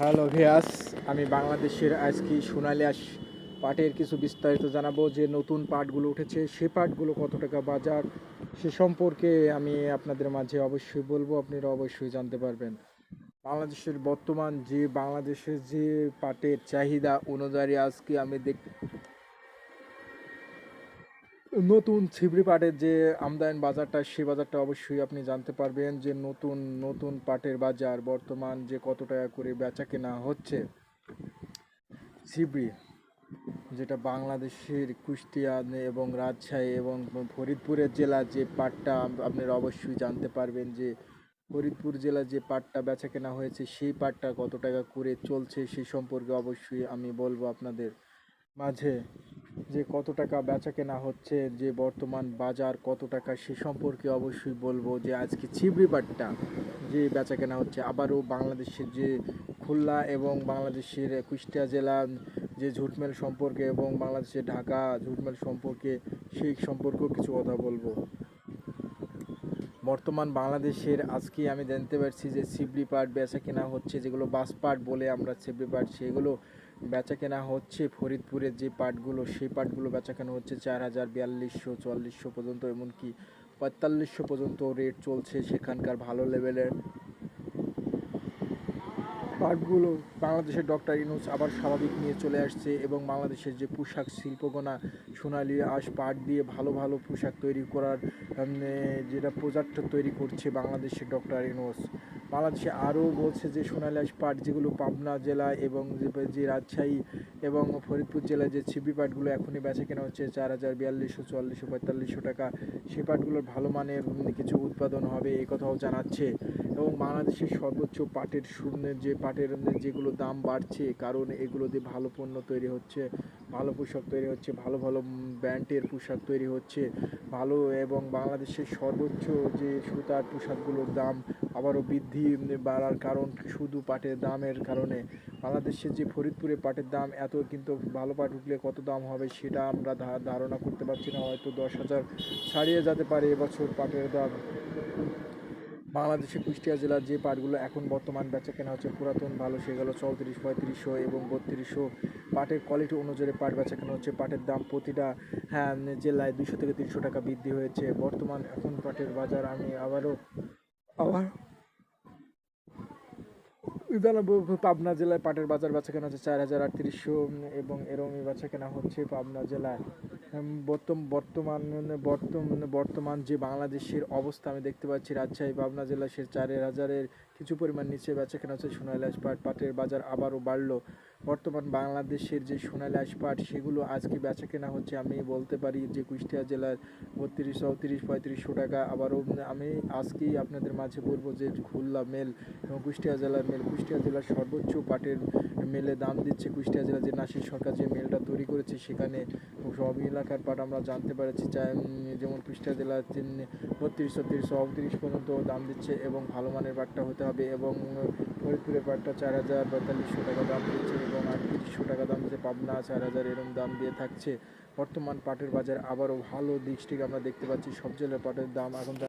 Hello ভিয়াস, আমি বাংলাদেশের আজকে সোনালী পাটের কিছু বিস্তারিত জানাবো। যে নতুন পাটগুলো উঠেছে সে পাটগুলো কত টাকা বাজার সে সম্পর্কে আমি আপনাদের মাঝে অবশ্যই বলবো, আপনারা অবশ্যই জানতে পারবেন। বাংলাদেশের যে পাটের চাহিদা অনুযায়ী আজকে আমি নতুন ছিবড়ি পাটের যে আমদানি বাজারটা, সে বাজারটা অবশ্যই আপনি জানতে পারবেন। যে নতুন নতুন পাটের বাজার বর্তমান যে কত টাকা করে বেচা কেনা হচ্ছে। ছিবড়ি, যেটা বাংলাদেশের কুষ্টিয়া এবং রাজশাহী এবং ফরিদপুরের জেলা যে পাটটা আপনারা অবশ্যই জানতে পারবেন। যে ফরিদপুর জেলার যে পাটটা বেচা কেনা হয়েছে সেই পাটটা কত টাকা করে চলছে সেই সম্পর্কে অবশ্যই আমি বলবো আপনাদের মাঝে। যে কত টাকা বেচা কেনা হচ্ছে, যে বর্তমান বাজার কত টাকা সে সম্পর্কে অবশ্যই বলবো। যে আজকে ছিবড়ি পাটটা যে বেচা কেনা হচ্ছে, আবারও বাংলাদেশের যে খুলনা এবং বাংলাদেশের কুষ্টিয়া জেলা যে ঝুটমেল সম্পর্কে এবং বাংলাদেশের ঢাকা ঝুটমেল সম্পর্কে, সেই সম্পর্কেও কিছু কথা বলবো। বর্তমান বাংলাদেশের আজকে আমি জানতে পারছি যে ছিবড়ি পাট বেচা কেনা হচ্ছে, যেগুলো বাস পাট বলে আমরা ছিবড়ি পাট, সেগুলো বেচা কেনা হচ্ছে। ফরিদপুরের যে পাটগুলো সেই পাটগুলো বেচা কেনা হচ্ছে 4,000, 4200, 4400 পর্যন্ত, এমনকি 4500 পর্যন্ত রেট চলছে সেখানকার ভালো লেভেলের পাটগুলো। বাংলাদেশের ডক্টর ইউনূস আবার স্বাভাবিক নিয়ে চলে আসছে এবং বাংলাদেশের যে পোশাক শিল্পকণা সোনালী পাট দিয়ে ভালো ভালো পোশাক তৈরি করার যেটা প্রজেক্ট তৈরি করছে বাংলাদেশের ডক্টর ইউনূস। বাংলাদেশে আরও বলছে যে সোনালী পাট যেগুলো পাবনা জেলা এবং যে রাজশাহী এবং ফরিদপুর জেলায় যে ছিবড়ি পাটগুলো এখনই বেচা কেনা হচ্ছে 4,000, 4200, 4400, 4500 টাকা, সেই পাটগুলোর ভালো মানের কিছু উৎপাদন হবে এই কথাও জানাচ্ছে। এবং বাংলাদেশের সর্বোচ্চ পাটের শূন্যের যে পাটের যেগুলো দাম বাড়ছে, কারণ এগুলো দিয়ে ভালো পণ্য তৈরি হচ্ছে, ভালো পোশাক তৈরি হচ্ছে, ভালো ভালো ব্র্যান্ডের পোশাক তৈরি হচ্ছে ভালো। এবং বাংলাদেশের সর্বোচ্চ যে সুতার পোশাকগুলোর দাম আবারও বৃদ্ধি বাড়ার কারণ শুধু পাটের দামের কারণে। বাংলাদেশের যে ফরিদপুরে পাটের দাম এত, কিন্তু ভালো পাট উঠলে কত দাম হবে সেটা আমরা ধারণা করতে পারছি না। হয়তো 10,000 ছাড়িয়ে যেতে পারে এবছর পাটের দাম। বাংলাদেশের কুষ্টিয়া জেলার যে পাটগুলো এখন বর্তমান বেচা কেনা হচ্ছে পুরাতন ভালো, সেগুলো 34, 3500 এবং 3200। পাটের কোয়ালিটি অনুযায়ী পাট বেচা কেনা হচ্ছে। পাটের দাম প্রতিটা জেলায় 200 থেকে 300 টাকা বৃদ্ধি হয়েছে। বর্তমান এখন পাটের বাজার আমি আবার পাবনা জেলায় পাটের বাজার বেচা কেনা হচ্ছে 4,3800 এবং এরমই বেচা কেনা হচ্ছে পাবনা জেলায়। বর্তমান যে বাংলাদেশের অবস্থা আমি দেখতে পাচ্ছি, রাজশাহী পাবনা জেলা সে 4,000-এর কিছু পরিমাণ নিচে বেচা কেনা হচ্ছে সোনালী পাটের বাজার আবারও বাড়লো। বর্তমান বাংলাদেশের যে সোনালী পাট সেগুলো আজকে বেচা কেনা হচ্ছে আমি বলতে পারি যে কুষ্টিয়া জেলার 32, 34, 3500 টাকা। আবারও আমি আজকেই আপনাদের মাঝে বলবো যে খুলনা মেল এবং কুষ্টিয়া জেলার সর্বোচ্চ পাটের মেলে দাম দিচ্ছে কুষ্টিয়া জেলা। যে নাসির সরকার যে মেলটা তৈরি করেছে সেখানে সব এলাকার পাট আমরা জানতে পেরেছি, যেমন কুষ্টিয়া জেলার 32, 33, 34 পর্যন্ত দাম দিচ্ছে এবং ভালো মানের পাটটা হতে হবে। এবং ফরিদপুরের পাটটা 4,000, 4500 টাকা দাম দিচ্ছে এবং 3800 টাকা দাম দিচ্ছে। পাবনা 4,000 এরকম দাম দিয়ে থাকছে। বর্তমান পাটের বাজার আবারও ভালো দিক থেকে আমরা দেখতে পাচ্ছি। সব জেলার পাটের দাম এখন